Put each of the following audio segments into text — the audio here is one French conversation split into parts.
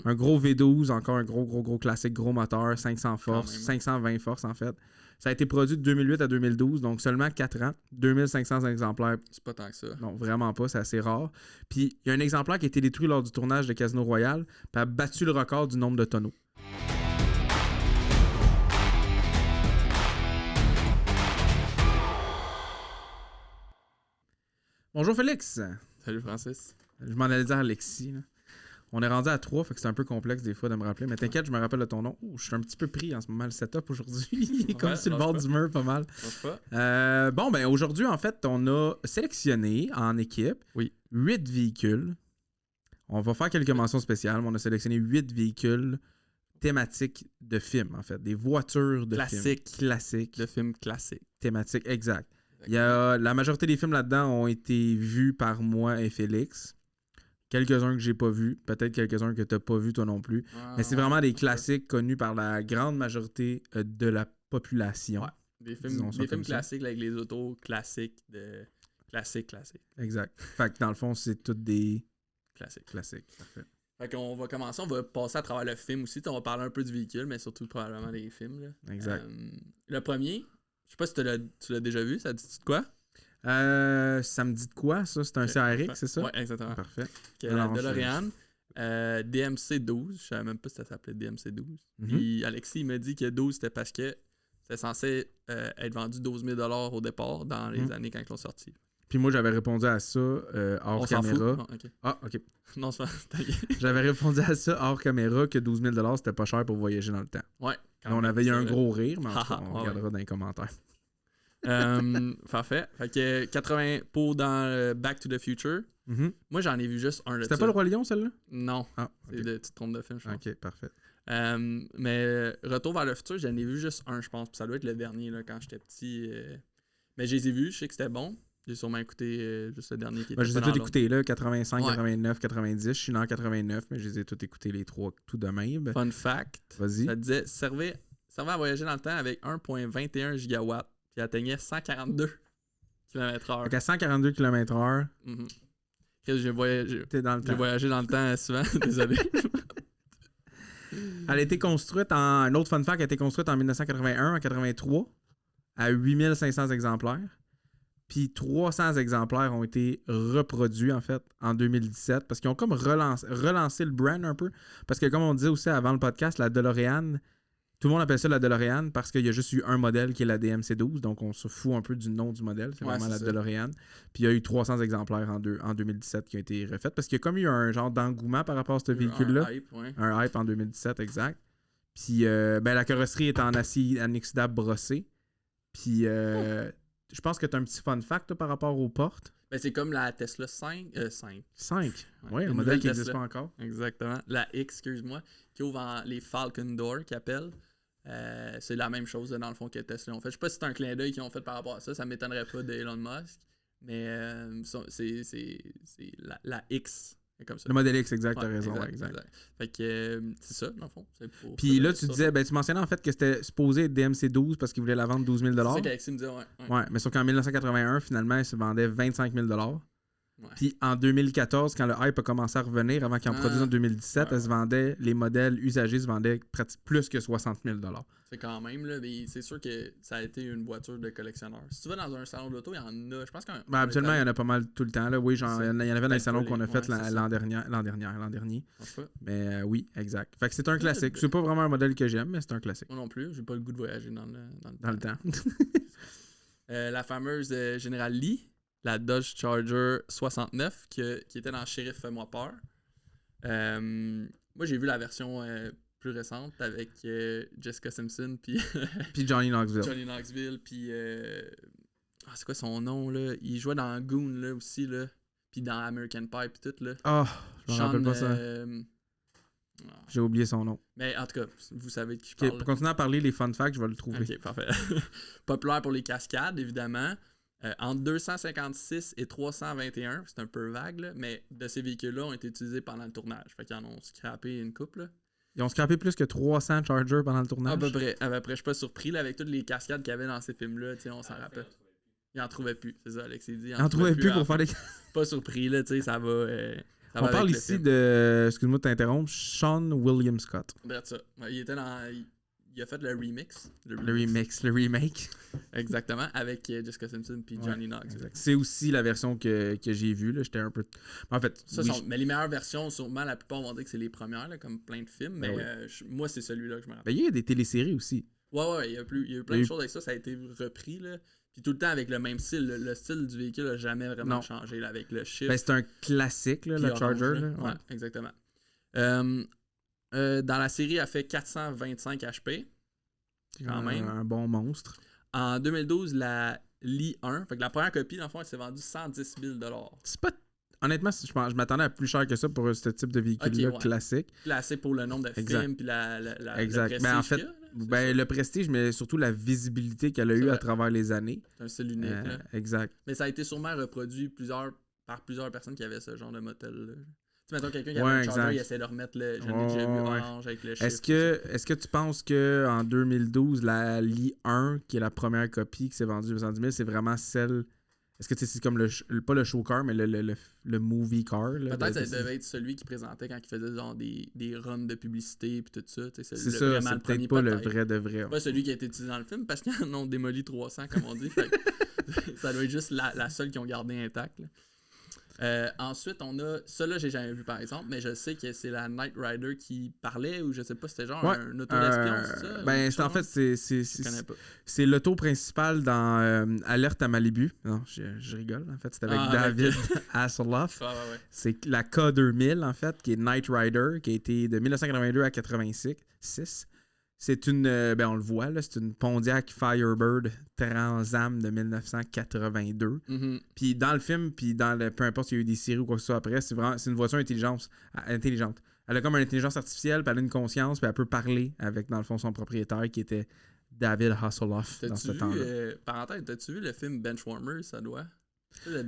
Un gros V12, encore un gros classique, gros moteur, 500 forces, 520 forces en fait. Ça a été produit de 2008 à 2012, donc seulement 4 ans, 2500 exemplaires. C'est pas tant que ça. Non, vraiment pas, c'est assez rare. Puis il y a un exemplaire qui a été détruit lors du tournage de Casino Royale, puis a battu le record du nombre de tonneaux. Bonjour Félix. Salut Francis. Je m'en allais dire Alexis. Là. On est rendu à 3, fait que c'est un peu complexe des fois de me rappeler. Mais t'inquiète, je me rappelle de ton nom. Je suis un petit peu pris en ce moment, le setup aujourd'hui. Comme sur le bord du mur, pas mal. Bon, ben aujourd'hui, en fait, on a sélectionné en équipe 8 véhicules. On va faire quelques mentions spéciales, mais on a sélectionné 8 véhicules thématiques de films, en fait. Des voitures de films. Classiques. De films classiques. Thématiques, exact. La majorité des films là-dedans ont été vus par moi et Félix. Quelques-uns que j'ai pas vus, peut-être quelques-uns que t'as pas vus toi non plus. Mais c'est vraiment des classiques connus par la grande majorité de la population. Ouais. Des films classiques avec les autos classiques de classiques. Exact. Fait que dans le fond, c'est toutes des classiques. Parfait. Fait qu'on va commencer, on va passer à travers le film aussi. On va parler un peu du véhicule, mais surtout probablement des films. Là. Exact. Le premier, je sais pas si tu l'as déjà vu, ça dit de quoi? Ça me dit de quoi, ça? C'est un CRX, c'est ça? Oui, exactement. Parfait. La DeLorean, DMC-12. Je savais même pas si ça s'appelait DMC-12. Puis Alexis, il m'a dit que 12, c'était parce que c'était censé être vendu 12 000 $ au départ dans les années quand ils l'ont sorti. Puis moi, j'avais répondu à ça hors caméra. Non, okay. Ah, OK. Non, c'est pas... J'avais répondu à ça hors caméra que 12 000 $, c'était pas cher pour voyager dans le temps. Ouais. On avait eu un gros rire, mais en tout cas, on regardera dans les commentaires. Parfait. Fait que 80 pour dans Back to the Future. Moi, j'en ai vu juste un. C'était pas le Roi Lion, celle-là? Non. Ah, okay. C'est de petites trompes de film, je pense. OK, parfait. Mais Retour vers le futur, j'en ai vu juste un, je pense. Puis ça doit être le dernier là, quand j'étais petit. Mais je les ai vus, je sais que c'était bon. J'ai sûrement écouté juste le dernier qui était. Je les ai tous écoutés, là, 85, 89, 90. Je suis né en 89, mais je les ai tous écoutés les trois tout de même. Fun fact. Vas-y. Ça disait servait à voyager dans le temps avec 1,21 gigawatts. Puis atteignait 142 km/h. Donc à 142 km/h. J'ai voyagé dans le temps souvent, désolé. Elle a été construite un autre fun fact, elle a été construite en 1981, en 83, à 8500 exemplaires. Puis 300 exemplaires ont été reproduits, en fait, en 2017, parce qu'ils ont comme relancé le brand un peu. Parce que, comme on disait aussi avant le podcast, la DeLorean, tout le monde appelle ça la DeLorean parce qu'il y a juste eu un modèle qui est la DMC-12, donc on se fout un peu du nom du modèle, c'est vraiment la DeLorean. Puis il y a eu 300 exemplaires en 2017 qui ont été refaits, parce qu'il y a comme eu un genre d'engouement par rapport à ce véhicule-là. Un hype en 2017, exact. Puis la carrosserie est en acier inoxydable brossé. Puis je pense que tu as un petit fun fact par rapport aux portes. Ben, c'est comme la Tesla 5. 5? Oui, un modèle qui n'existe pas encore. Exactement. La X, excuse-moi, qui ouvre les Falcon Door, qu'ils appellent. C'est la même chose dans le fond que Tesla ont fait. Je sais pas si c'est un clin d'œil qu'ils ont fait par rapport à ça. Ça m'étonnerait pas d'Elon Musk. Mais c'est la X. Comme ça. Le modèle X, exact, t'as raison. Exact. Fait que c'est ça, dans le fond. Puis là, tu disais, tu mentionnais en fait que c'était supposé être DMC-12 parce qu'ils voulaient la vendre 12 000 $. C'est ça qu'Alexis me disait, ouais. Mais sauf qu'en 1981, finalement, ils se vendaient 25 000 $. Ouais. Puis en 2014, quand le hype a commencé à revenir, avant qu'ils en produisent en 2017, elle se vendait, les modèles usagés se vendaient plus que 60 000 $. C'est quand même, là, mais c'est sûr que ça a été une voiture de collectionneur. Si tu vas dans un salon d'auto, il y en a, je pense qu'un... Habituellement, il y en a pas mal tout le temps. Là. Oui, il y en avait dans les salons qu'on a fait l'an dernier. Mais oui, exact. Fait que c'est un classique. C'est pas vraiment un modèle que j'aime, mais c'est un classique. Moi non plus, j'ai pas le goût de voyager dans le temps. La fameuse General Lee, la Dodge Charger 69 qui était dans Sheriff Fais-moi peur. Moi, j'ai vu la version plus récente avec Jessica Simpson puis Johnny Knoxville. Puis c'est quoi son nom là? Il jouait dans Goon là aussi là, puis dans American Pie puis tout là. Je me rappelle pas ça. J'ai oublié son nom. Mais en tout cas, vous savez de qui je parle. Pour continuer à parler les fun facts, je vais le trouver. Ok, parfait. Populaire pour les cascades, évidemment. Entre 256 et 321, c'est un peu vague, là, mais de ces véhicules-là ont été utilisés pendant le tournage. Fait qu'ils en ont scrappé une couple. Là. Ils ont scrappé plus que 300 Chargers pendant le tournage? À peu près. Je suis pas surpris là, avec toutes les cascades qu'il y avait dans ces films-là. On s'en rappelle. Ils en trouvaient plus, c'est ça, Alexis dit. Ils en trouvaient plus pour faire des... Pas surpris, là, ça va... Ça On va parle avec le ici film. de, excuse-moi de t'interrompre, Sean William Scott. Bref, ça. Ouais, il a fait le remix. Le remake. Exactement, avec Jessica Simpson puis Johnny Knox. Exact. C'est aussi la version que j'ai vue. Là. J'étais un peu. En fait, Ça, oui, mais les meilleures versions, sûrement, la plupart vont dire que c'est les premières, là, comme plein de films. Mais Ben moi, c'est celui-là que je me ben, rappelle. il y a des téléséries aussi. Ouais, il y a eu plein de choses avec ça. Ça a été repris. Là. Puis tout le temps avec le même style. Le style du véhicule n'a jamais vraiment changé là, avec le chiffre. Ben, c'est un classique, là, le orange, Charger. là. Là. Ouais, exactement. Dans la série, elle fait 425 HP. Quand même. Un bon monstre. En 2012, la Li 1, fait que la première copie, dans le fond, elle s'est vendue 110 000 $. C'est pas. Honnêtement, je m'attendais à plus cher que ça pour ce type de véhicule-là classique. Classé pour le nombre de films puis exact. le prestige Ben, en fait, qu'il y a, le prestige, mais surtout la visibilité qu'elle a eue à travers les années. c'est un style unique. Là. Exact. Mais ça a été sûrement reproduit par plusieurs personnes qui avaient ce genre de motel-là. Tu sais, mettons quelqu'un qui avait un Charger, il essaie de remettre le. J'en ai déjà vu orange avec le chiffre. Est-ce que tu penses qu'en 2012, la Li 1, qui est la première copie qui s'est vendue 210 000, c'est vraiment celle. Est-ce que c'est comme pas le show car, mais le movie car? Peut-être que ça devait être celui qui présentait quand il faisait genre des runs de publicité et tout ça. C'est ça, c'est peut-être pas le vrai de vrai. Pas celui qui a été utilisé dans le film parce qu'ils en ont démoli 300, comme on dit. Fait que ça doit être juste la seule qu'ils ont gardé intacte. Ensuite, on a. Ça là, j'ai jamais vu par exemple, mais je sais que c'est la Knight Rider qui parlait, ou je sais pas, c'était genre un auto d'espion, c'est ça? Ben, en fait, c'est l'auto principal dans Alerte à Malibu. Non, je rigole, en fait. C'est avec David Hasselhoff. Ouais. C'est la K2000, en fait, qui est Knight Rider, qui a été de 1982 à 86. C'est une, on le voit, là, c'est une Pontiac Firebird Trans Am de 1982. Mm-hmm. Puis dans le film, puis peu importe s'il y a eu des séries ou quoi que ce soit après, c'est une voiture intelligente. Elle a comme une intelligence artificielle, puis elle a une conscience, puis elle peut parler avec, dans le fond, son propriétaire qui était David Hasselhoff dans ce temps-là. Parenthèse, t'as-tu vu le film Benchwarmers, ça doit? Ouais.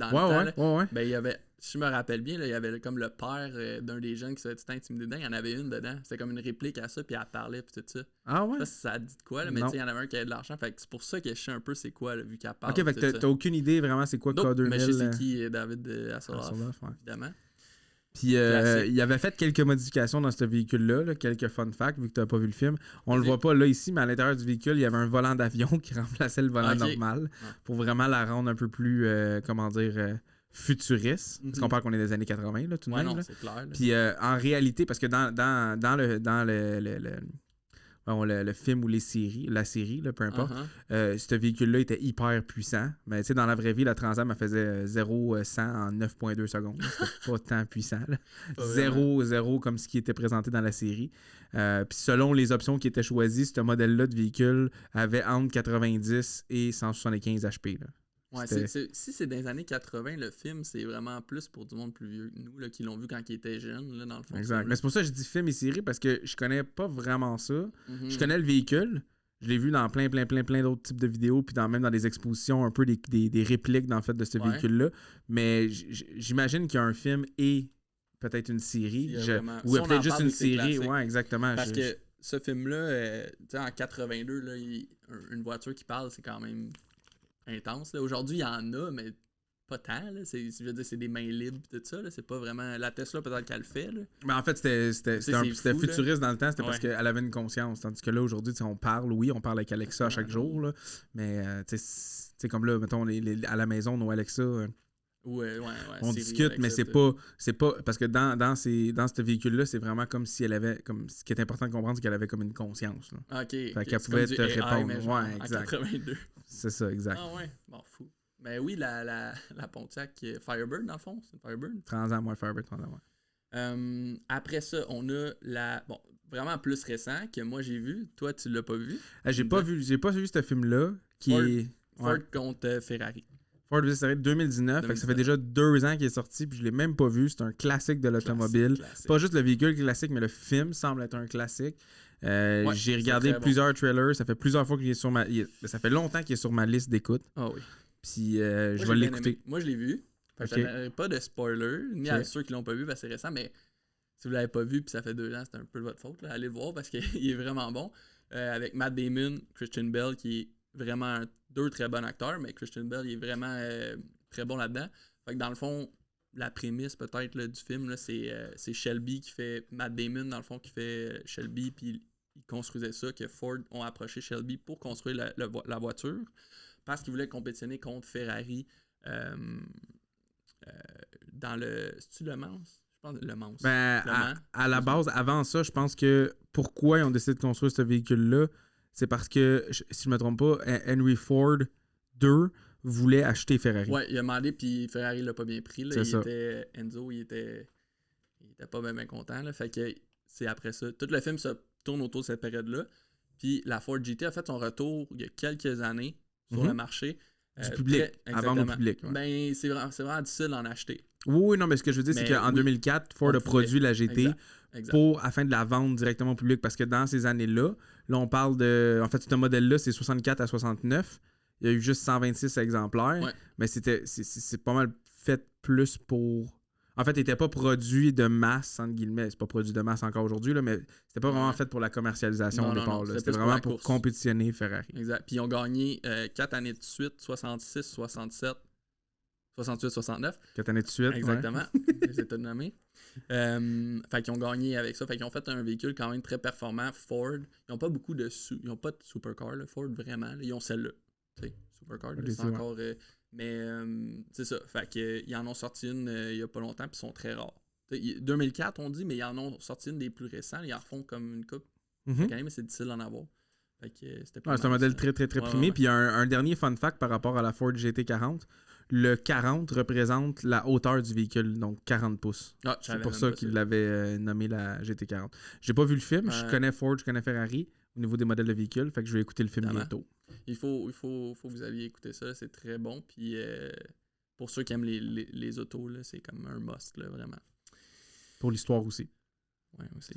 Ben, il y avait, si je me rappelle bien, là, il y avait comme le père d'un des jeunes qui se fait intimider dedans. Il y en avait une dedans. C'était comme une réplique à ça, puis elle parlait, puis tout ça. Ah ouais? Je sais pas si ça dit de quoi, là, mais il y en avait un qui avait de l'argent. Fait que c'est pour ça que je sais un peu c'est quoi, là, vu qu'elle parle. Ok, fait que t'as aucune idée vraiment c'est quoi K2000. Mais je sais c'est qui David Hasselhoff, évidemment. Puis il avait fait quelques modifications dans ce véhicule-là, là, quelques fun facts, vu que tu n'as pas vu le film. On le voit pas là ici, mais à l'intérieur du véhicule, il y avait un volant d'avion qui remplaçait le volant normal pour vraiment la rendre un peu plus, futuriste. Parce qu'on parle qu'on est des années 80, là, tout de même. Non, c'est clair. Là. Puis en réalité, parce que dans le film ou la série, là, peu importe, ce véhicule-là était hyper puissant. Mais tu sais, dans la vraie vie, la Trans Am, elle faisait 0-100 en 9,2 secondes. C'était pas tant puissant. 0-0 comme ce qui était présenté dans la série. Puis selon les options qui étaient choisies, ce modèle-là de véhicule avait entre 90 et 175 HP. Là. Ouais, si c'est dans les années 80, le film, c'est vraiment plus pour du monde plus vieux que nous, là, qui l'ont vu quand ils étaient jeunes, là, dans le fond. Exact. Mais c'est pour ça que je dis film et série, parce que je connais pas vraiment ça. Je connais le véhicule. Je l'ai vu dans plein d'autres types de vidéos, puis même dans des expositions, un peu des répliques, en fait, de ce véhicule-là. Mais j'imagine qu'il y a un film et peut-être une série. Ou peut-être juste une série. Ouais, exactement. Parce que ce film-là, en 82, là, une voiture qui parle, c'est quand même intense. Là. Aujourd'hui, il y en a, mais pas tant. Là. Je veux dire, c'est des mains libres et tout ça. Là. C'est pas vraiment... La Tesla, peut-être qu'elle le fait. Là. Mais en fait, c'était futuriste dans le temps. C'était parce qu'elle avait une conscience. Tandis que là, aujourd'hui, on parle avec Alexa chaque jour. Là. Mais, tu sais, comme là, mettons, à la maison, nos Alexa... on discute, mais c'est pas parce que dans ce véhicule-là, c'est vraiment comme si elle avait comme ce qui est important de comprendre, c'est qu'elle avait comme une conscience. Là. OK. Fait qu'elle pouvait te répondre. Ouais, exact. En 82. C'est ça, exact. Ah ouais, bon, fou. Mais oui, la Pontiac Firebird, dans le fond, c'est une Firebird. Trans Am, Firebird, Trans Am, après ça, on a vraiment plus récent que moi j'ai vu. Toi, tu l'as pas vu? J'ai pas vu ce film-là Ford contre Ferrari. Ford vs Ferrari 2019, fait que ça fait déjà 2 ans qu'il est sorti, puis je l'ai même pas vu. C'est un classique de l'automobile. Pas juste le véhicule classique, mais le film semble être un classique. J'ai regardé plusieurs trailers. Ça fait plusieurs fois qu'il est sur ça fait longtemps qu'il est sur ma liste d'écoute. Ah oui. Puis je vais l'écouter. Moi, je l'ai vu. Je n'aurai pas de spoiler, ni à ceux qui l'ont pas vu, parce que c'est récent, mais si vous l'avez pas vu, puis ça fait 2 ans, c'est un peu de votre faute. Là. Allez le voir parce qu'il est vraiment bon. Avec Matt Damon, Christian Bale, qui est vraiment 2 très bons acteurs, mais Christian Bale, il est vraiment très bon là-dedans. Fait que dans le fond, la prémisse peut-être là, du film, là, c'est Shelby qui fait Matt Damon dans le fond qui fait Shelby puis il construisait ça, que Ford ont approché Shelby pour construire la voiture parce qu'ils voulaient compétitionner contre Ferrari dans le... C'est-tu Le Mans? Je pense Le Mans. Ben, Le Mans. à la base, avant ça, je pense que pourquoi ils ont décidé de construire ce véhicule-là, c'est parce que, si je me trompe pas, Henry Ford II voulait acheter Ferrari. Ouais, il a demandé, puis Ferrari l'a pas bien pris. Là. Enzo, il était pas bien content. Là. Fait que c'est après ça. Tout le film se tourne autour de cette période-là. Puis la Ford GT a fait son retour il y a quelques années sur le marché. Du public, à vendre au public. Ouais. Ben, c'est vraiment difficile d'en acheter. Oui, non, mais ce que je veux dire, c'est qu'en 2004, Ford a produit la GT afin de la vendre directement au public. Parce que dans ces années-là, là, on parle de... En fait, ce modèle-là, c'est 64 à 69. Il y a eu juste 126 exemplaires. Mais c'est pas mal fait plus pour... En fait, il n'était pas produit de masse, entre guillemets. C'est pas produit de masse encore aujourd'hui, là, mais c'était pas vraiment fait pour la commercialisation au départ. C'était vraiment pour compétitionner Ferrari. Exact. Puis ils ont gagné 4 années de suite, 66, 67, 68, 69. 4 années de suite. Exactement. J'ai tout nommé. Fait qu'ils ont gagné avec ça. Fait qu'ils ont fait un véhicule quand même très performant. Ford. Ils n'ont pas beaucoup de... Ils n'ont pas de supercar, là, Ford, vraiment. Là. Ils ont celle-là. Tu sais, supercar, c'est encore... mais c'est ça. Fait qu'ils en ont sorti une il y a pas longtemps, puis ils sont très rares. 2004, on dit, mais ils en ont sorti une des plus récents. Ils en refont comme une coupe. Quand même, c'est difficile d'en avoir. Fait que c'était c'est un modèle très, très, très primé. Puis il y a un dernier fun fact par rapport à la Ford GT40. Le 40 représente la hauteur du véhicule, donc 40 pouces. C'est pour ça qu'il l'avait nommé la GT40. J'ai pas vu le film. Je connais Ford, je connais Ferrari au niveau des modèles de véhicules. Fait que je vais écouter le film bientôt. Il faut que vous aviez écouté ça. C'est très bon. Puis pour ceux qui aiment les autos, là, c'est comme un must, là, vraiment. Pour l'histoire aussi. Oui, aussi.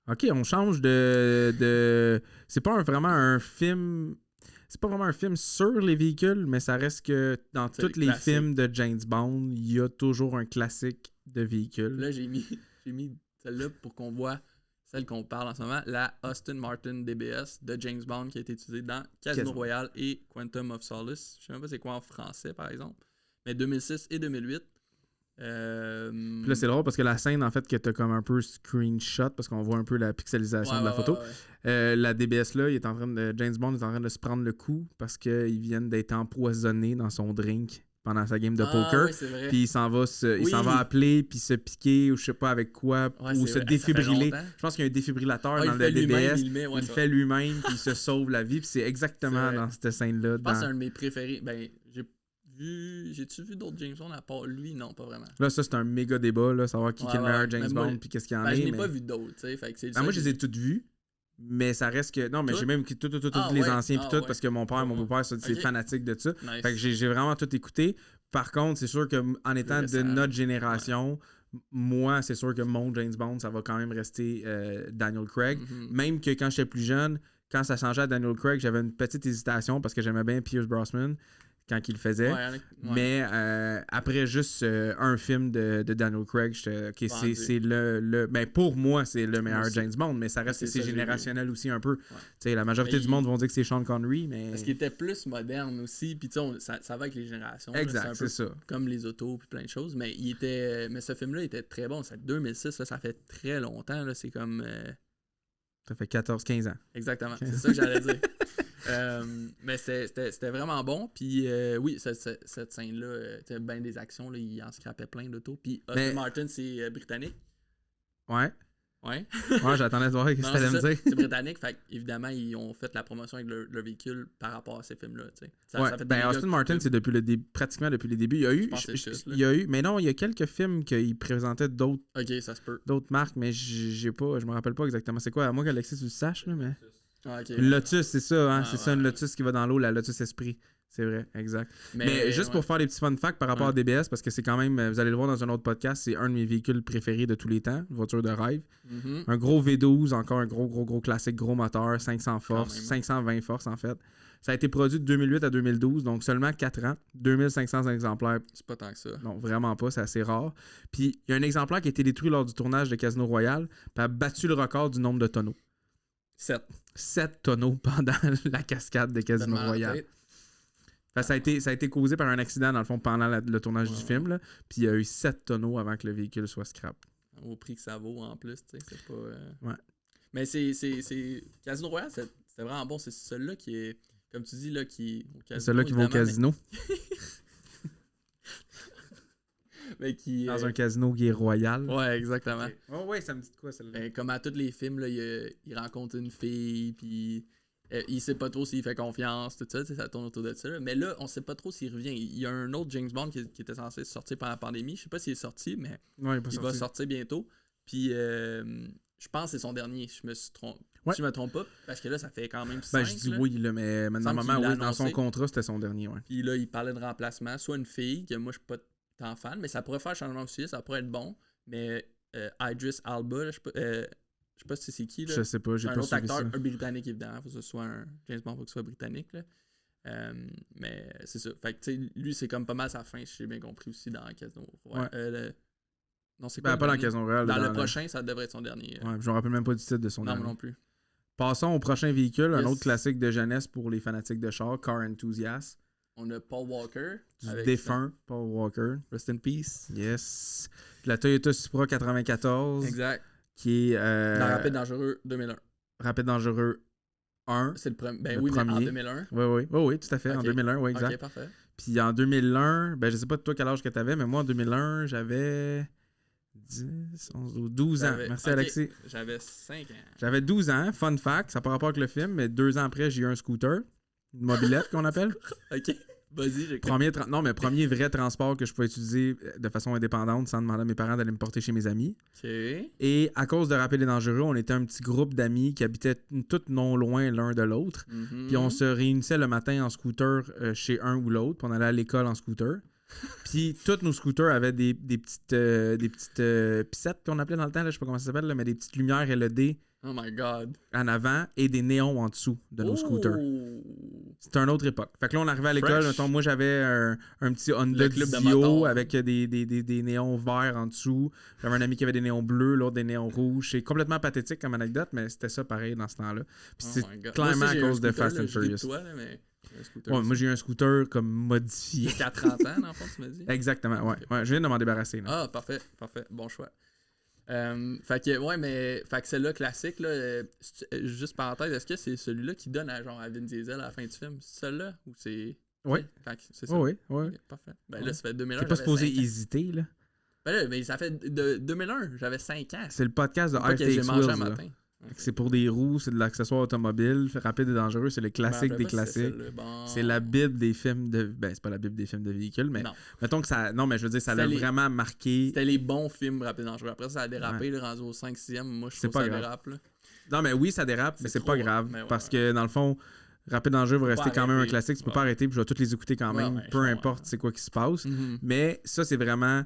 OK, on change de... C'est pas vraiment un film... C'est pas vraiment un film sur les véhicules, mais ça reste que dans tous les films de James Bond, il y a toujours un classique de véhicule. Là, j'ai mis celle-là pour qu'on voit celle qu'on parle en ce moment, la Aston Martin DBS de James Bond qui a été utilisée dans Casino Royale et Quantum of Solace. Je sais même pas c'est quoi en français, par exemple. Mais 2006 et 2008. Puis là, c'est drôle parce que la scène, en fait, que t'as comme un peu screenshot parce qu'on voit un peu la pixelisation de la photo. La DBS, là, James Bond est en train de se prendre le coup parce qu'ils viennent d'être empoisonnés dans son drink pendant sa game de poker. Oui, puis il s'en va appeler puis se piquer ou je sais pas avec quoi ou se défibriller. Je pense qu'il y a un défibrillateur dans le DBS. Il le fait lui-même puis il se sauve la vie. Puis c'est exactement dans cette scène-là. Je pense que c'est un de mes préférés. Ben, j'ai-tu vu d'autres James Bond à part lui? Non, pas vraiment. Là, ça, c'est un méga débat, là, savoir qui est le meilleur James Bond puis qu'est-ce qu'il y en a. Je n'ai pas vu d'autres, tu sais. Moi, je les ai toutes vues. Mais ça reste que... Non, mais j'ai même tous les anciens puis tout, parce que mon père, mon beau-père, c'est fanatique de ça. Nice. Fait que j'ai vraiment tout écouté. Par contre, c'est sûr qu'en étant de notre génération, moi, c'est sûr que mon James Bond, ça va quand même rester Daniel Craig. Même que quand j'étais plus jeune, quand ça changeait à Daniel Craig, j'avais une petite hésitation parce que j'aimais bien Pierce Brosnan quand il le faisait. Mais après juste un film de Daniel Craig, j'étais c'est le ben pour moi, c'est le meilleur James Bond, mais ça reste c'est générationnel aussi un peu. La majorité du monde vont dire que c'est Sean Connery, mais... Parce qu'il était plus moderne aussi, puis ça va avec les générations. Exact, là, c'est ça. Comme les autos, puis plein de choses, mais mais ce film-là était très bon. C'est 2006, là, ça fait très longtemps, là, c'est comme... Ça fait 14-15 ans. Exactement, c'est ça que j'allais dire. Mais c'était vraiment bon. Puis oui, cette scène-là, ben des actions, là, il en scrapait plein d'autos. Puis Aston Martin, c'est britannique. Ouais. Ouais, j'attendais de voir ce que tu allais me dire. C'est britannique, fait évidemment, ils ont fait la promotion avec leur véhicule par rapport à ces films-là. Aston Martin, c'est pratiquement depuis le début. Il y a eu, mais non, il y a quelques films qui présentaient d'autres marques, mais je me rappelle pas exactement. C'est quoi, à moi qu'Alexis, tu le saches, là, mais... Lotus, c'est ça, hein? C'est une Lotus qui va dans l'eau, la Lotus Esprit. C'est vrai, exact. Mais juste pour faire des petits fun facts par rapport à DBS, parce que c'est quand même, vous allez le voir dans un autre podcast, c'est un de mes véhicules préférés de tous les temps, une voiture de rêve. Un gros V12, encore un gros classique, gros moteur, 500 forces, 520 forces en fait. Ça a été produit de 2008 à 2012, donc seulement 4 ans, 2500 exemplaires. C'est pas tant que ça. Non, vraiment pas, c'est assez rare. Puis il y a un exemplaire qui a été détruit lors du tournage de Casino Royale, puis a battu le record du nombre de tonneaux. 7 tonneaux pendant la cascade de Casino Royale. Fait, ça a été causé par un accident, dans le fond, pendant le tournage du film. Là. Puis il y a eu 7 tonneaux avant que le véhicule soit scrap. Au prix que ça vaut en plus, tu sais, c'est pas... Ouais. Mais c'est... Casino Royale, c'était vraiment bon. C'est celui-là qui est... Comme tu dis, là, qui... C'est celui-là qui va au casino. Mais qui... Dans un casino qui est royal. Ouais, exactement. Okay. Oh ouais, ça me dit de quoi, celle-là? Ben, comme à tous les films, là, il rencontre une fille, puis il sait pas trop s'il fait confiance, tout ça, ça tourne autour de ça. Là. Mais là, on sait pas trop s'il revient. Il y a un autre James Bond qui était censé sortir pendant la pandémie. Je sais pas s'il est sorti, mais ouais, il va sortir bientôt. Puis je pense que c'est son dernier. Je me suis trompé. Ouais. Si je me trompe pas, parce que là, ça fait quand même 5. Ben, je dis oui, là, mais normalement, oui, dans son contrat, c'était son dernier. Ouais. Puis là, il parlait de remplacement. Soit une fille, que moi, je suis pas tant fan, mais ça pourrait faire changement aussi, ça pourrait être bon. Mais Idris Elba, je sais pas si c'est qui. Là. Je sais pas, j'ai pas suivi ça. Un autre acteur, ça. un britannique évidemment, faut que ce soit un James Bond, faut que ce soit britannique. Là. Mais c'est ça. Fait que tu sais, lui, c'est comme pas mal sa fin, si j'ai bien compris aussi dans Casino. Ouais. Non, c'est quoi? Ben, pas dans Casino Royale. Dans le prochain, ça devrait être son dernier. Ouais, je me rappelle même pas du titre de son Non, dernier. non plus. Passons au prochain véhicule, Yes. un autre classique de jeunesse pour les fanatiques de char, Car Enthusiast. On a Paul Walker. Du défunt Paul Walker. Rest in peace. Yes. La Toyota Supra 94. Exact. Qui est. Dans Rapide Dangereux 2001. Rapide Dangereux 1. C'est le premier. Ben le oui, premier. mais en 2001. Oui, tout à fait. Okay. En 2001, oui, exact. Ok, parfait. Puis en 2001, ben je sais pas de toi quel âge que t'avais, mais moi en 2001, j'avais 10, 11, 12 ans. Merci Alexis. J'avais 5 ans. J'avais 12 ans. Fun fact, ça n'a pas rapport avec le film, mais 2 ans après, j'ai eu un scooter. Une mobilette qu'on appelle. Ok. Vas-y, j'ai premier vrai transport que je pouvais utiliser de façon indépendante sans demander à mes parents d'aller me porter chez mes amis. Ok. Et à cause de Rapide et Dangereux, on était un petit groupe d'amis qui habitaient tous non loin l'un de l'autre. Puis on se réunissait le matin en scooter chez un ou l'autre. Puis on allait à l'école en scooter. Puis tous nos scooters avaient des petites pissettes qu'on appelait dans le temps, là, je sais pas comment ça s'appelle, là, mais des petites lumières LED Oh my god. en avant et des néons en dessous de nos scooters. C'était une autre époque. Fait que là, on arrivait à l'école. Mettons, moi, j'avais un petit Honda Dio avec des néons verts en dessous. J'avais un ami qui avait des néons bleus, l'autre des néons rouges. C'est complètement pathétique comme anecdote, mais c'était ça pareil dans ce temps-là. Puis c'est clairement à cause de Fast and Furious. Moi, j'ai eu un scooter comme modifié. Jusqu'à 30 ans, dans le fond, tu m'as dit? Exactement, ouais. Je viens de m'en débarrasser. Là. Ah, parfait. Bon choix. Fait que celle-là classique, là, juste parenthèse, est-ce que c'est celui-là qui donne à Vin Diesel à la fin du film? C'est celui-là ou c'est. Oui. C'est ça. Oui. Okay, parfait. Ben là, ça fait 2001. T'es pas supposé hésiter, là. Ben là, mais ça fait de 2001, j'avais 5 ans. C'est le podcast de High Takes Wheels. Matin. Okay. C'est pour des roues, c'est de l'accessoire automobile. Rapide et Dangereux, c'est le classique des classiques. C'est la bible des films de. Ben, c'est pas la bible des films de véhicules, mais. Non. Mettons que ça. Non, mais je veux dire, ça l'a vraiment marqué. C'était les bons films Rapide et Dangereux. Après, ça a dérapé, là, rendu au 5-6e. Moi, je trouve que ça dérape. Là. Non, mais oui, ça dérape, mais c'est pas grave. Parce que dans le fond, Rapide et Dangereux va rester quand même un classique. Tu peux pas arrêter, puis je vais tous les écouter quand même, peu importe c'est quoi qui se passe. Mais ça, c'est vraiment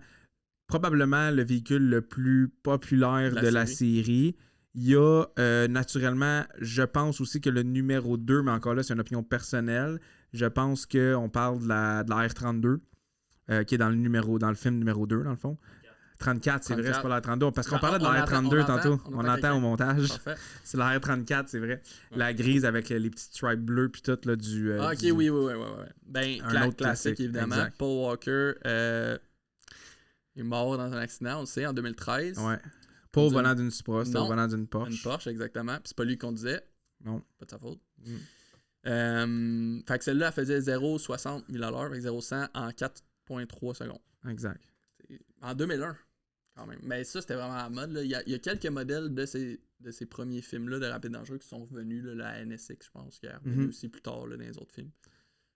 probablement le véhicule le plus populaire de la série. Il y a naturellement, je pense aussi que le numéro 2, mais encore là, c'est une opinion personnelle. Je pense qu'on parle de la R32, qui est dans le film numéro 2, dans le fond. 34, c'est vrai, c'est pas la R32. Parce qu'on parlait de la R32 tantôt. On entend au montage. C'est la R34, c'est vrai. Ouais. La grise avec les petites stripes bleues puis tout là, du. Ok, oui. Ben, un autre classique, évidemment. Exact. Paul Walker est mort dans un accident, on le sait, en 2013. Ouais. Pas au volant d'une Supra, c'était au volant d'une Porsche. Une Porsche, exactement. Puis c'est pas lui qui conduisait. Non. Pas de sa faute. Fait que celle-là, elle faisait 0,60 000 $ avec 0-100 en 4,3 secondes. Exact. En 2001, quand même. Mais ça, c'était vraiment à la mode. Là. Il y a quelques modèles de ces premiers films-là de Rapide Dangereux qui sont revenus. Là, la NSX, je pense, qui est revenue aussi plus tard là, dans les autres films.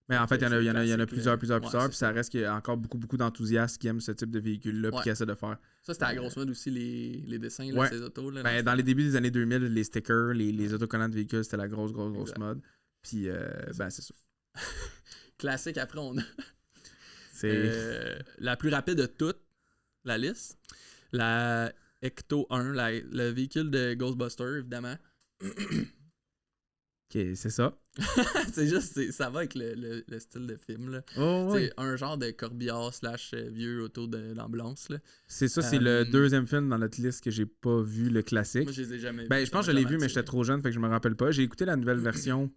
Mais en fait, il y en a plusieurs, puis ça reste qu'il y a encore beaucoup d'enthousiastes qui aiment ce type de véhicule-là, puis qui essaient de faire. Ça, c'était à la grosse mode aussi, les dessins, là, ces autos. Là, dans les débuts des années 2000, les stickers, les autocollants de véhicules, c'était la grosse mode. Puis, c'est ça. Classique, après, on a la plus rapide de toute la liste. La Ecto 1, le véhicule de Ghostbusters, évidemment. Ok, c'est ça. C'est juste, ça va avec le style de film. Là. C'est un genre de corbillard / vieux auto d'ambulance. C'est ça, c'est le deuxième film dans notre liste que j'ai pas vu, le classique. Moi, je les ai jamais vus. Je pense que je l'ai vu, mais j'étais trop jeune, fait que je me rappelle pas. J'ai écouté la nouvelle version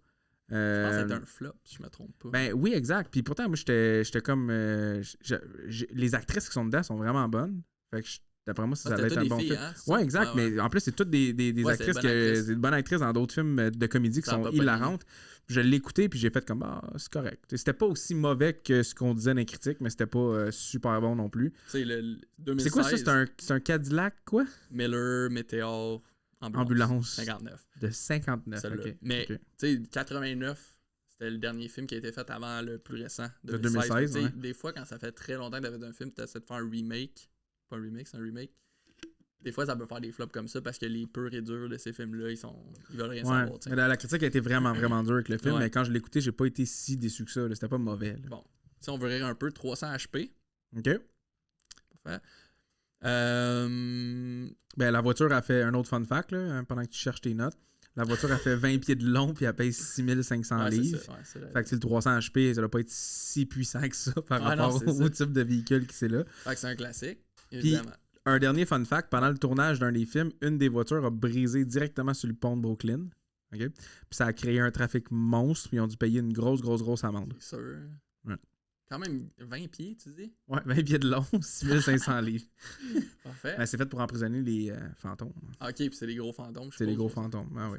Je pense que c'était un flop, si je me trompe pas. Ben oui, exact. Puis pourtant, moi, j'étais comme... les actrices qui sont dedans sont vraiment bonnes. Fait que d'après moi, ça allait être un bon film. Hein, ouais, exact. Mais en plus, c'est toutes des actrices, des bonnes actrices dans d'autres films de comédie qui sont hilarantes. Je l'ai écouté, puis j'ai fait comme, c'est correct. C'était pas aussi mauvais que ce qu'on disait dans les critiques, mais c'était pas super bon non plus. C'est le 2016. C'est quoi ça? C'est un Cadillac, quoi? Miller, Meteor, Ambulance. 59. De 59, ok. Mais, tu sais, 89, c'était le dernier film qui a été fait avant le plus récent. De 2016, ouais. Des fois, quand ça fait très longtemps que tu avais un film, tu essaies de faire un remake. Pas un remake, c'est un remake. Des fois, ça peut faire des flops comme ça parce que les purs et durs de ces films-là, ils veulent rien savoir. Mais la critique a été vraiment, vraiment dure avec le film, mais quand je l'ai écouté, j'ai pas été si déçu que ça. C'était pas mauvais. Là. Bon, si on veut rire un peu, 300 HP. OK. Parfait. Ben, la voiture a fait un autre fun fact, là, pendant que tu cherches tes notes. La voiture a fait 20 pieds de long puis elle pèse 6500 livres. Fait que le 300 HP, ça doit pas être si puissant que ça par rapport au type de véhicule qui c'est là. Fait que c'est un classique, évidemment. Puis, un dernier fun fact, pendant le tournage d'un des films, une des voitures a brisé directement sur le pont de Brooklyn. Okay? Puis ça a créé un trafic monstre, puis ils ont dû payer une grosse amende. C'est sûr. Ouais. Quand même 20 pieds, tu dis? Ouais, 20 pieds de long, 6500 livres. Parfait. Ben, c'est fait pour emprisonner les fantômes. Ah, ok, puis c'est les gros fantômes. C'est les gros fantômes, ah oui.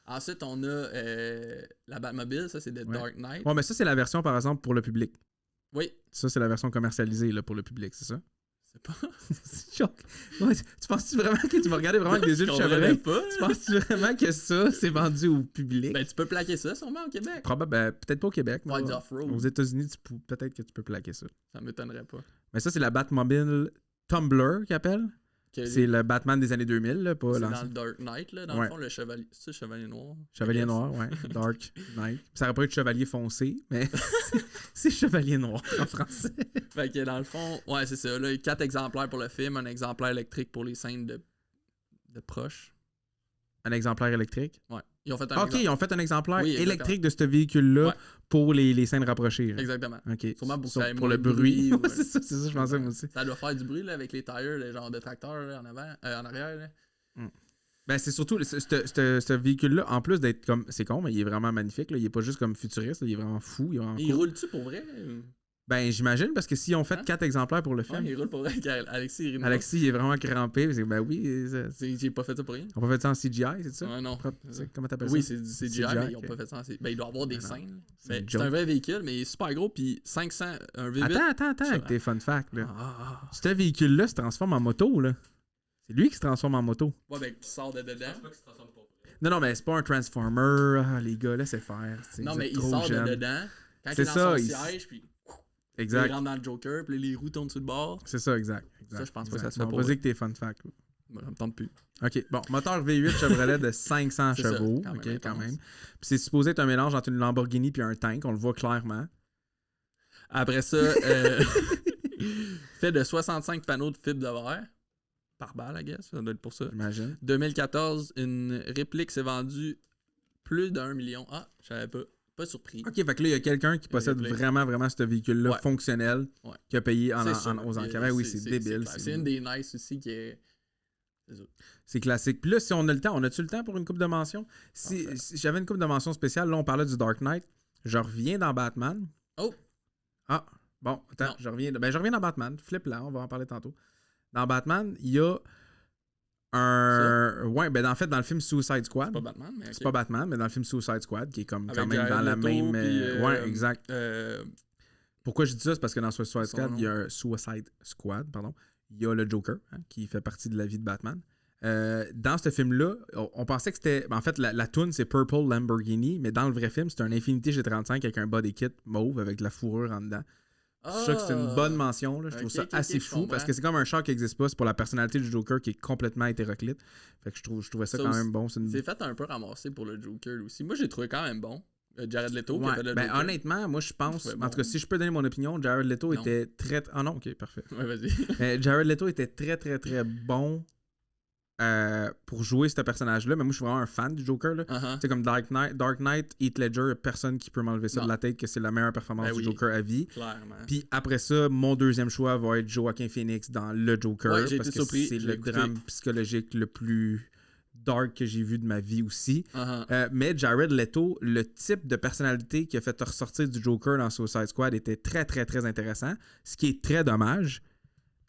Ensuite, on a la Batmobile, ça c'est The Dark Knight. Ouais, mais ça c'est la version par exemple pour le public. Oui. Ça c'est la version commercialisée là, pour le public, c'est ça? C'est pas. C'est choc. Ouais, tu penses-tu vraiment que tu vas regarder vraiment avec des yeux de chevreuil? Tu penses-tu vraiment que ça c'est vendu au public? Ben tu peux plaquer ça sûrement au Québec. Probablement, peut-être pas au Québec. Mais aux États-Unis, peut-être que tu peux plaquer ça. Ça m'étonnerait pas. Mais ça c'est la Batmobile Tumbler qu'ils appellent. C'est le Batman des années 2000, là, pas c'est dans le Dark Knight, là, dans le fond, le chevalier. C'est le chevalier noir. Chevalier noir, ouais. Dark Knight. Ça aurait pas été chevalier foncé, mais c'est chevalier noir en français. Fait que dans le fond, ouais, c'est ça. Là, 4 exemplaires pour le film, un exemplaire électrique pour les scènes de proches. Un exemplaire électrique? Ouais. Ils ont fait un ils ont fait un exemplaire électrique de ce véhicule-là pour les scènes rapprochées. Là. Exactement. Okay. Sûrement pour le bruit. c'est ça, je pensais moi aussi. Ça doit faire du bruit là, avec les tires, les genres de tracteurs là, en arrière. Là. Ben, c'est surtout ce véhicule-là, en plus d'être comme. C'est con, mais il est vraiment magnifique. Là. Il est pas juste comme futuriste, là. Il est vraiment fou. Il roule-tu pour vrai? Ben, j'imagine, parce que s'ils ont fait 4 exemplaires pour le film. Ouais, il roule pour vrai avec Alexis. Alexis, il est vraiment crampé. Ben oui. J'ai pas fait ça pour rien. On pas fait ça en CGI, c'est ça? Ouais, non. Comment t'appelles ça? Oui, c'est du CGI, mais ils ont pas fait ça en CGI. Ben, il doit y avoir des scènes. C'est un vrai véhicule, mais il est super gros. Puis 500. Un V8. Attends, avec tes fun facts. Là. Ce véhicule-là se transforme en moto, là. C'est lui qui se transforme en moto. Ouais, ben, qui sort de dedans. Je pense pas qu'il se transforme pas. Non, mais c'est pas un Transformer. Les gars, laissez faire. Non, mais il sort de dedans. Quand il est dans son siège, puis. Exact. Il rentre dans le Joker, puis les roues tournent sur le bord. C'est ça, exact. Ça, je pense pas que ça se fait pas. Vas-y que t'es fun fact. Ça me tente plus. OK. Bon, moteur V8 Chevrolet de 500 chevaux. Ça, quand même. Puis c'est supposé être un mélange entre une Lamborghini puis un tank. On le voit clairement. Après ça, fait de 65 panneaux de fibre de verre. Par balle, I guess. Ça doit être pour ça. J'imagine. 2014, une réplique s'est vendue plus d'1 million. Ah, je savais pas. Pas surpris. OK, fait que là, il y a quelqu'un qui possède vraiment ce véhicule-là fonctionnel qui a payé aux enquêtes. Oui, c'est débile. C'est une des nice aussi qui est... C'est classique. Puis là, si on a le temps, on a-tu le temps pour une coupe de mention? Si j'avais une coupe de mention spéciale, là, on parlait du Dark Knight. Je reviens dans Batman. Oh! Ah, bon, attends, je reviens dans Batman. Flip là, on va en parler tantôt. Dans Batman, il y a ouais, ben en fait, dans le film Suicide Squad. C'est pas Batman, mais. C'est pas Batman, mais dans le film Suicide Squad, qui est comme avec quand même Jared dans la Leto, même. Puis, ouais, exact. Pourquoi je dis ça? C'est parce que dans Suicide Squad, il y a un Suicide Squad, pardon. Il y a le Joker, qui fait partie de la vie de Batman. Dans ce film-là, on pensait que c'était. En fait, la toune, c'est Purple Lamborghini, mais dans le vrai film, c'est un Infiniti G35 avec un body kit mauve avec de la fourrure en dedans. Je trouve que c'est une bonne mention. Là. Je trouve ça assez fou parce que c'est comme un char qui n'existe pas. C'est pour la personnalité du Joker qui est complètement hétéroclite. Fait que je trouvais ça quand même bon. C'est fait un peu ramasser pour le Joker aussi. Moi, j'ai trouvé quand même bon. Jared Leto qui a fait le ben, Joker. honnêtement, moi je pense. En tout cas, si je peux donner mon opinion, Jared Leto était très. Ah non, ok, parfait. Ouais, vas-y. Jared Leto était très bon pour jouer ce personnage-là. Mais moi, je suis vraiment un fan du Joker. Là. C'est comme Dark Knight, Heath Ledger, personne qui peut m'enlever ça de la tête que c'est la meilleure performance du Joker à vie. Clairement. Puis après ça, mon deuxième choix va être Joaquin Phoenix dans le Joker. Ouais, parce que c'est le drame psychologique le plus dark que j'ai vu de ma vie aussi. Uh-huh. Mais Jared Leto, le type de personnalité qui a fait ressortir du Joker dans Suicide Squad était très, très, très intéressant. Ce qui est très dommage,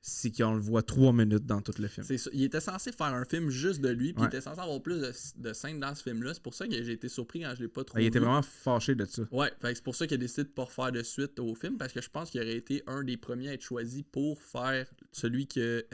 c'est qu'on le voit 3 minutes dans tout le film. C'est ça. Il était censé faire un film juste de lui, puis Ouais. il était censé avoir plus de scènes dans ce film-là. C'est pour ça que j'ai été surpris quand je l'ai pas trouvé. Il était vraiment fâché de ça. Ouais, fait que c'est pour ça qu'il a décidé de pas refaire de suite au film, parce que je pense qu'il aurait été un des premiers à être choisi pour faire celui que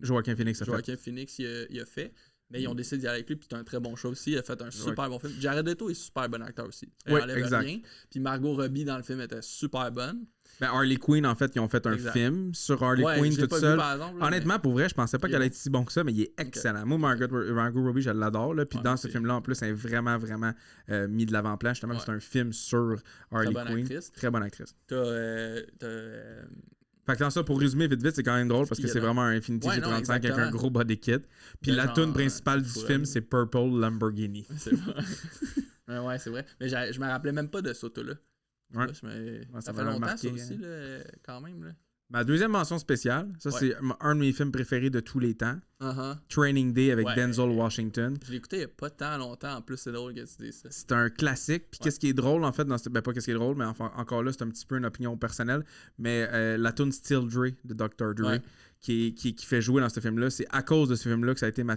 Joaquin Phoenix a fait. Joaquin Phoenix il a fait. Mais ils ont décidé d'y aller avec lui, puis c'est un très bon choix aussi. Il a fait un super bon film. Jared Leto est super bon acteur aussi. Oui, enlève exact. rien. Puis Margot Robbie dans le film était super bonne. Ben, Harley Quinn, en fait, ils ont fait un Exact. film sur Harley Quinn je l'ai toute pas vu, seule. par exemple, là, Honnêtement, pour vrai, je pensais pas Il est qu'elle allait bon. être si bon que ça, mais il est excellent. Moi, Margot Robbie, je l'adore. Là, puis Ouais, dans ce c'est- film-là, en plus, elle est vraiment, vraiment mis de l'avant-plan. Justement, Ouais. c'est un film sur Harley bonne Quinn. actrice. Très bonne actrice. T'as Fait que dans ça, pour résumer vite, c'est quand même drôle parce que Qui c'est est vraiment un Infinity Ouais, non, G35 avec un exactement. gros body kit. Puis De la genre, tune principale du full film, on. c'est Purple Lamborghini. C'est vrai. Ouais, c'est vrai. Mais je me rappelais même pas de ce auto-là. Ouais. Ça ça fait m'avait longtemps, marqué, ça aussi, hein. là, quand même. Là. Ma deuxième mention spéciale, ça Ouais. c'est un de mes films préférés de tous les temps. Uh-huh. Training Day avec Ouais. Denzel Washington. Je l'ai écouté il y a pas tant longtemps. En plus, c'est drôle que tu dises ça. C'est un classique. Puis qu'est-ce qui est drôle en fait dans ce... Ben pas qu'est-ce qui est drôle, mais enfin, encore là, c'est un petit peu une opinion personnelle. Mais la tune Still Dre de Dr. Dre Ouais. qui fait jouer dans ce film-là, c'est à cause de ce film-là que ça a été ma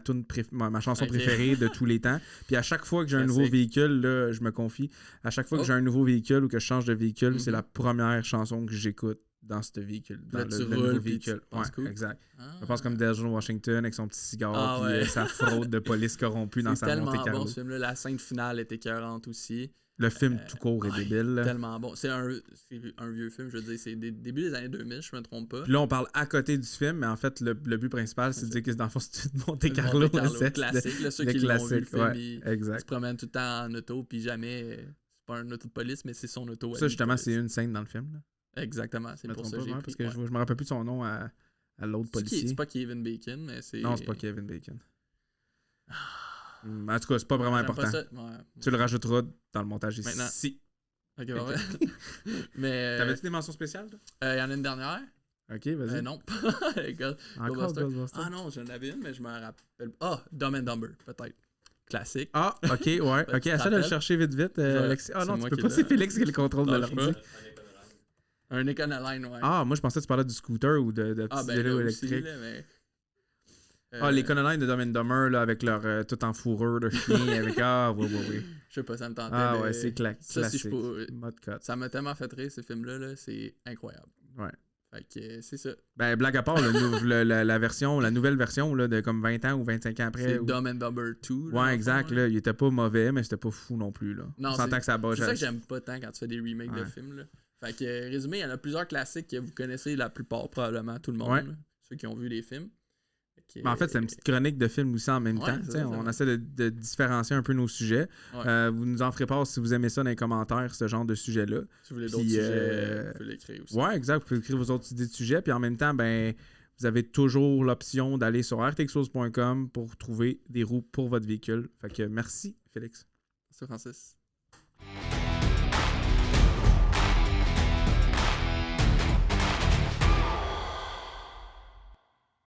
chanson Ok. préférée de tous les temps. Puis à chaque fois que j'ai un nouveau Classique. véhicule, là, je me confie, à chaque fois que Oh. j'ai un nouveau véhicule ou que je change de véhicule, Mhm. c'est la première chanson que j'écoute dans ce véhicule, dans Là, le tu nouveau roules, puis véhicule. tu penses Ouais, cool. exact. Ah. Je pense comme Denzel Washington avec son petit cigare Ah puis ouais. sa fraude de police corrompue dans C'est sa tellement montée Carlo. bon ce film-là. La scène finale est écœurante aussi. Le film tout court est Ouais, débile. là. Tellement bon. C'est un vieux film, je veux dire. C'est début des années 2000, je me trompe pas. Puis là, on parle à côté du film, mais en fait, le but principal, c'est de dire que dans le fond, c'est une Monte Carlo. Monte Carlo, c'est classique. Là, ceux le qui l'ont vu, le classique, film, ouais, ils exact. se promènent tout le temps en auto, puis jamais... c'est pas un auto de police, mais c'est son auto. à Ça, lui, justement, de c'est police. une scène dans le film. Là. Exactement, c'est Je me pour trompe ça pas, que j'ai ouais, pris. parce que ouais. je me rappelle plus de son nom à l'autre C'est policier. pas Kevin Bacon, mais c'est... Non, c'est pas Kevin Bacon. En tout cas, c'est pas vraiment J'aime pas important. ça. Ouais. Tu le rajouteras dans le montage Maintenant. ici. Ok, parfait. Mais... T'avais-tu des mentions spéciales, toi? il y en a une dernière. Ok, vas-y. Non. Regarde, Encore Ghostbusters. Ghostbusters. Ah non, j'en avais une, mais je me rappelle. Ah, Dumb and Dumber, peut-être. Classique. Ah, ok, ouais. Ok, Tu te essaie de le rappelles? chercher vite. Ouais, Alexis. Ah c'est non, moi tu peux qui pas, l'ai. c'est Félix qui a le contrôle de Lâche l'ordi. pas. Un Econoline, ouais. Ah, moi je pensais que tu parlais du scooter ou de Ah, petits ben vélos là aussi, électriques. là, mais... Ah, les Econoline de Dumb and Dumber, là, avec leur tout en fourrure de chien, avec... Ah, oui. Je sais pas, ça me tentait. Ah de- ouais, c'est Ça, si classique. je peux- Mode cut. Ça m'a tellement fait rire, ces films-là, là, c'est incroyable. Ouais. Fait que c'est ça. Ben, blague à part, la nouvelle version là, de comme 20 ans ou 25 ans après. C'est ou- Dumb and Dumber 2. là, dans Ouais, le exact. fond, Là, il était pas mauvais, mais c'était pas fou non plus. Là. Non, On s'entend que ça bat. C'est ça que j'aime pas tant quand tu fais des remakes de Ouais. films. Là. Fait que, résumé, il y en a plusieurs classiques que vous connaissez la plupart, probablement tout le monde. Ouais. Là, ceux qui ont vu les films. Fait que, Ben, en fait, c'est une petite chronique de films aussi en même Ouais, temps. c'est T'sais, ça, on ouais. essaie de différencier un peu nos sujets. Ouais. Vous nous en ferez part si vous aimez ça dans les commentaires, ce genre de sujet-là. Si vous voulez Puis, d'autres sujets, vous pouvez l'écrire aussi. Ouais, exact. Vous pouvez écrire vos autres idées de sujets. Puis en même temps, ben, vous avez toujours l'option d'aller sur rtxos.com pour trouver des roues pour votre véhicule. Fait que merci, Félix. C'est Francis.